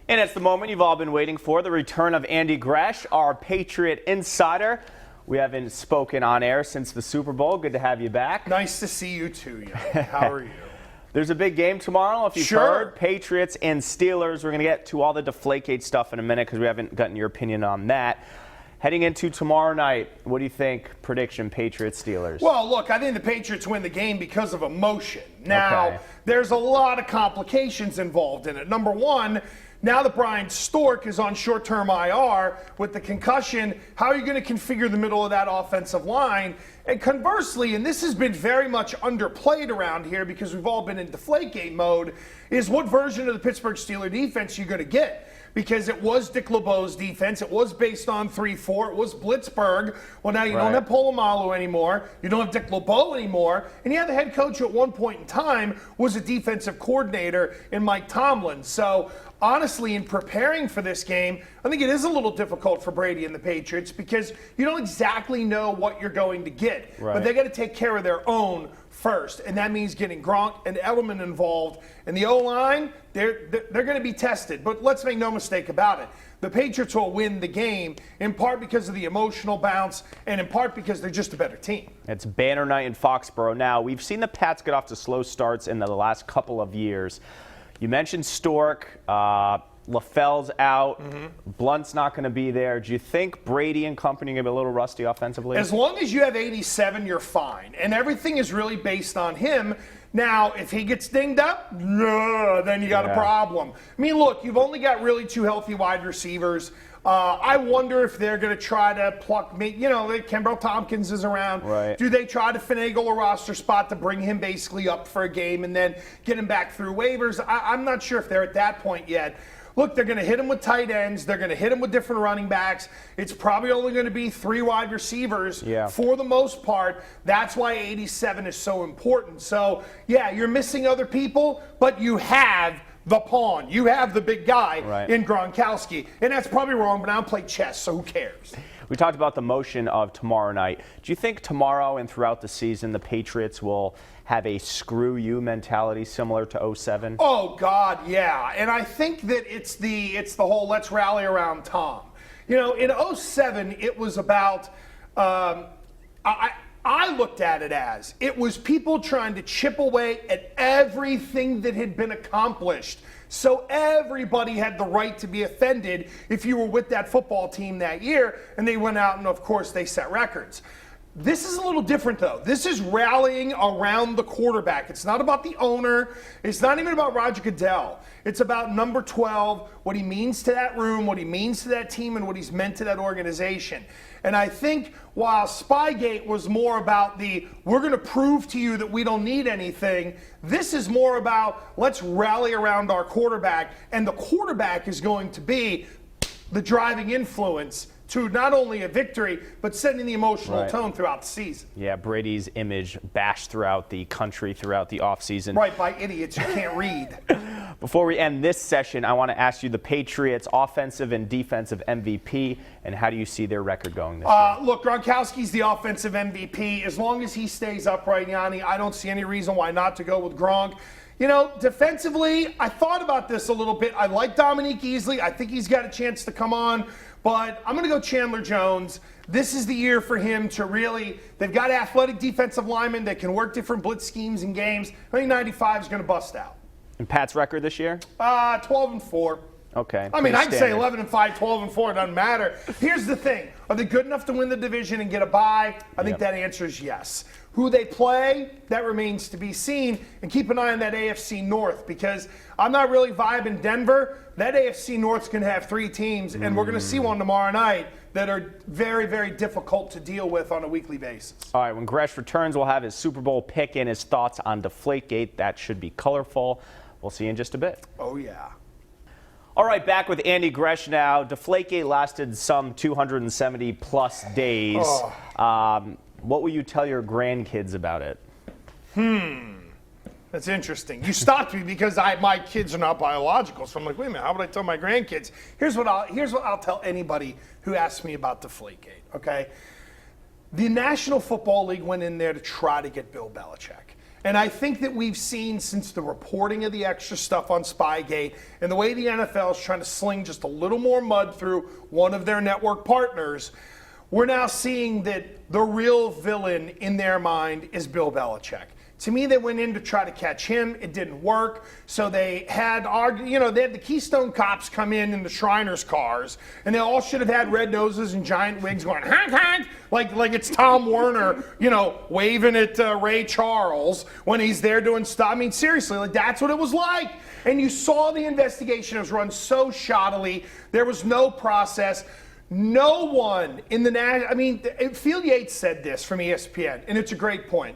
And it's the moment you've all been waiting for, the return of Andy Gresh, our Patriot insider. We haven't spoken on air since the Super Bowl. Good to have you back. Nice to see you too, Yanni. How are you? There's a big game tomorrow, if you've heard. Patriots and Steelers. We're going to get to all the Deflategate stuff in a minute because we haven't gotten your opinion on that. Heading into tomorrow night, what do you think? Prediction, Patriots-Steelers. Well, look, I think the Patriots win the game because of emotion. Now, there's a lot of complications involved in it. Number one, now that Brian Stork is on short-term IR with the concussion, how are you going to configure the middle of that offensive line? And conversely, and this has been very much underplayed around here because we've all been in Deflategate mode, is what version of the Pittsburgh Steelers defense you're going to get. Because it was Dick LeBeau's defense. It was based on 3-4. It was Blitzburg. Well, now you don't have Polamalu anymore. You don't have Dick LeBeau anymore. And yeah, the head coach at one point in time was a defensive coordinator in Mike Tomlin. So honestly, in preparing for this game, I think it is a little difficult for Brady and the Patriots because you don't exactly know what you're going to get. But they got to take care of their own first, and that means getting Gronk and Edelman involved. And the O-line, they're going to be tested. But let's make no mistake about it. The Patriots will win the game, in part because of the emotional bounce, and in part because they're just a better team. It's banner night in Foxborough. Now, we've seen the Pats get off to slow starts in the last couple of years. You mentioned Stork. LaFell's out. Blunt's not going to be there. Do you think Brady and company are going to be a little rusty offensively? As long as you have 87, you're fine. And everything is really based on him. Now, if he gets dinged up, then you got a problem. I mean, look, you've only got really two healthy wide receivers. I wonder if they're going to try to pluck me. You know, Kenbrell Tompkins is around. Do they try to finagle a roster spot to bring him basically up for a game and then get him back through waivers? I'm not sure if they're at that point yet. Look, they're going to hit him with tight ends. They're going to hit him with different running backs. It's probably only going to be 3 wide receivers for the most part. That's why 87 is so important. So, yeah, you're missing other people, but you have the pawn. You have the big guy in Gronkowski. And that's probably wrong, but I don't play chess, so who cares? We talked about the motion of tomorrow night. Do you think tomorrow and throughout the season the Patriots will have a screw you mentality similar to 07? Oh, God, yeah. And I think that it's the whole let's rally around Tom. You know, in 07, it was about I looked at it as it was people trying to chip away at everything that had been accomplished. So everybody had the right to be offended if you were with that football team that year, and they went out and, of course, they set records. This is a little different, though. This is rallying around the quarterback. It's not about the owner. It's not even about Roger Goodell. It's about number 12, what he means to that room, what he means to that team, and what he's meant to that organization. And I think while Spygate was more about we're going to prove to you that we don't need anything, this is more about let's rally around our quarterback, and the quarterback is going to be the driving influence to not only a victory, but setting the emotional tone throughout the season. Yeah, Brady's image bashed throughout the country throughout the offseason. Right, by idiots who can't read. Before we end this session, I want to ask you the Patriots' offensive and defensive MVP, and how do you see their record going this year? Look, Gronkowski's the offensive MVP. As long as he stays upright, Yanni, I don't see any reason why not to go with Gronk. You know, defensively, I thought about this a little bit. I like Dominique Easley. I think he's got a chance to come on. But I'm going to go Chandler Jones. This is the year for him to really – they've got athletic defensive linemen that can work different blitz schemes and games. I think 95 is going to bust out. And Pat's record this year? 12-4. Okay. I mean, I can say 11-5, 12-4. It doesn't matter. Here's the thing. Are they good enough to win the division and get a bye? I think that answer is yes. Who they play, that remains to be seen. And keep an eye on that AFC North because I'm not really vibing Denver. That AFC North's going to have 3 teams, and we're going to see one tomorrow night that are very, very difficult to deal with on a weekly basis. All right, when Gresh returns, we'll have his Super Bowl pick and his thoughts on Deflategate. That should be colorful. We'll see you in just a bit. Oh, yeah. All right, back with Andy Gresh now. Deflategate lasted some 270-plus days. What will you tell your grandkids about it? That's interesting. You stopped me because my kids are not biological. So I'm like, wait a minute, how would I tell my grandkids? Here's what I'll tell anybody who asks me about Deflategate, okay? The National Football League went in there to try to get Bill Belichick. And I think that we've seen since the reporting of the extra stuff on Spygate and the way the NFL is trying to sling just a little more mud through one of their network partners, we're now seeing that the real villain in their mind is Bill Belichick. To me, they went in to try to catch him. It didn't work. So they had, they had the Keystone Cops come in the Shriners cars, and they all should have had red noses and giant wigs going, honk, honk, like it's Tom Werner, waving at Ray Charles when he's there doing stuff. I mean, seriously, like that's what it was like. And you saw the investigation was run so shoddily. There was no process. No one in the Field Yates said this from ESPN, and it's a great point.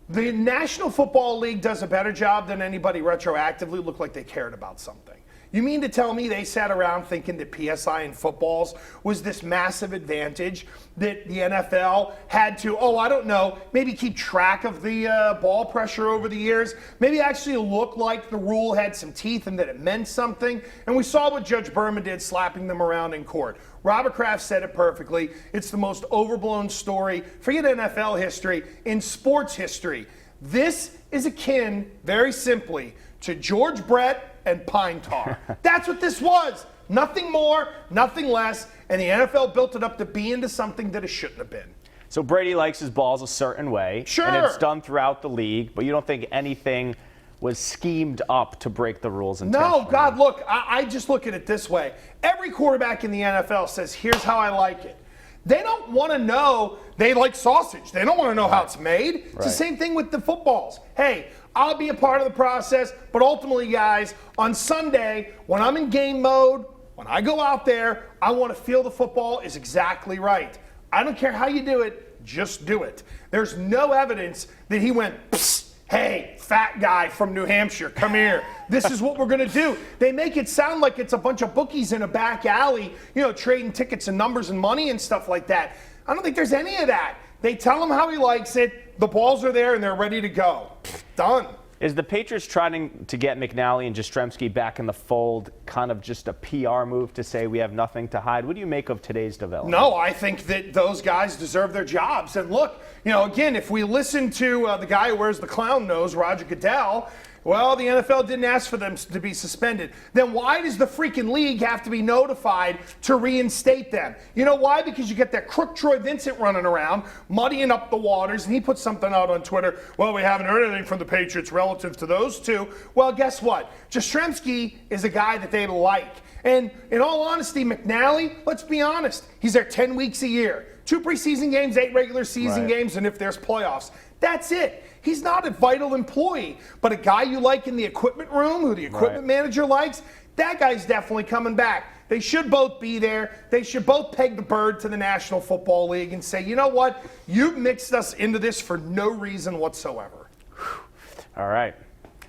The National Football League does a better job than anybody retroactively look like they cared about something. You mean to tell me they sat around thinking that PSI in footballs was this massive advantage that the NFL had to, maybe keep track of the ball pressure over the years, maybe actually look like the rule had some teeth and that it meant something? And we saw what Judge Berman did, slapping them around in court. Robert Kraft said it perfectly. It's the most overblown story, forget NFL history, in sports history. This is akin, very simply, to George Brett and pine tar. That's what this was. Nothing more, nothing less, and the NFL built it up to be into something that it shouldn't have been. So Brady likes his balls a certain way. Sure. And it's done throughout the league, but you don't think anything was schemed up to break the rules intentionally? No, God, look, I just look at it this way. Every quarterback in the NFL says, here's how I like it. They don't want to know they like sausage. They don't want to know how it's made. It's the same thing with the footballs. Hey, I'll be a part of the process, but ultimately, guys, on Sunday, when I'm in game mode, when I go out there, I want to feel the football is exactly right. I don't care how you do it, just do it. There's no evidence that he went, psst, hey, fat guy from New Hampshire, come here. This is what we're going to do. They make it sound like it's a bunch of bookies in a back alley, trading tickets and numbers and money and stuff like that. I don't think there's any of that. They tell him how he likes it. The balls are there and they're ready to go. Done. Is the Patriots trying to get McNally and Jastrzemski back in the fold kind of just a PR move to say we have nothing to hide? What do you make of today's development? No, I think that those guys deserve their jobs. And look, again, if we listen to the guy who wears the clown nose, Roger Goodell, well, the NFL didn't ask for them to be suspended. Then why does the freaking league have to be notified to reinstate them? You know why? Because you get that crook Troy Vincent running around, muddying up the waters, and he put something out on Twitter. Well, we haven't heard anything from the Patriots relative to those two. Well, guess what? Jastrzemski is a guy that they like. And in all honesty, McNally, let's be honest, he's there 10 weeks a year. 2 preseason games, 8 regular season games, and if there's playoffs. That's it. He's not a vital employee, but a guy you like in the equipment room, who the equipment manager likes, that guy's definitely coming back. They should both be there. They should both peg the bird to the National Football League and say, you know what? You've mixed us into this for no reason whatsoever. All right.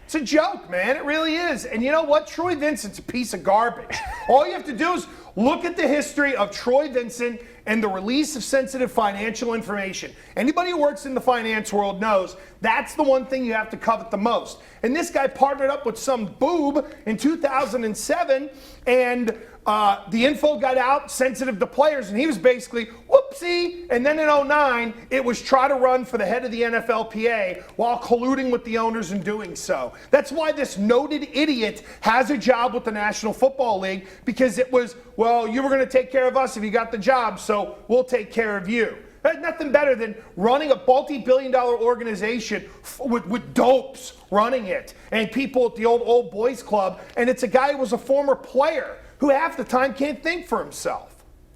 It's a joke, man. It really is. And you know what? Troy Vincent's a piece of garbage. All you have to do is look at the history of Troy Vincent and the release of sensitive financial information. Anybody who works in the finance world knows that's the one thing you have to covet the most. And this guy partnered up with some boob in 2007, and the info got out sensitive to players, and he was basically, whoopsie. And then in 2009, it was try to run for the head of the NFLPA while colluding with the owners in doing so. That's why this noted idiot has a job with the National Football League, because it was, well, you were going to take care of us if you got the job, so we'll take care of you. There's nothing better than running a multi-billion-dollar organization with dopes running it and people at the old boys club, and it's a guy who was a former player who half the time can't think for himself.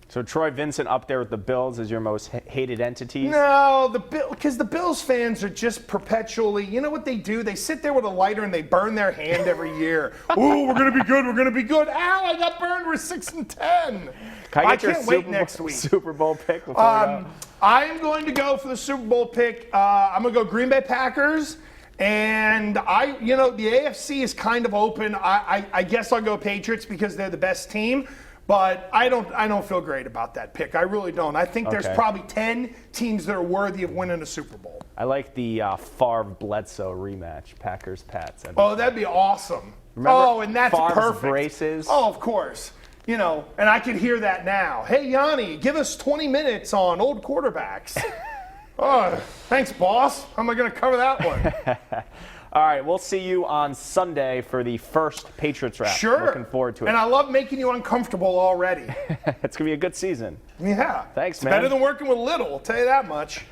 So Troy Vincent up there with the Bills as your most hated entities? No, because the Bills fans are just perpetually, you know what they do? They sit there with a lighter and they burn their hand every year. Ooh, we're going to be good, we're going to be good. Ow, I got burned, we're 6-10. I can't wait next week. Super Bowl pick before we go? I'm going to go for the Super Bowl pick. I'm going to go Green Bay Packers. And the AFC is kind of open. I guess I'll go Patriots because they're the best team. But I don't feel great about that pick. I really don't. I think there's probably 10 teams that are worthy of winning a Super Bowl. I like the Favre-Bledsoe rematch, Packers-Pats. That'd be awesome. Remember and that's Favre's perfect. braces? Oh, of course. And I could hear that now. Hey, Yianni, give us 20 minutes on old quarterbacks. Oh, thanks, boss. How am I going to cover that one? All right, we'll see you on Sunday for the first Patriots wrap. Sure. Looking forward to it. And I love making you uncomfortable already. It's going to be a good season. Yeah. Thanks, it's man. better than working with Little, I'll tell you that much.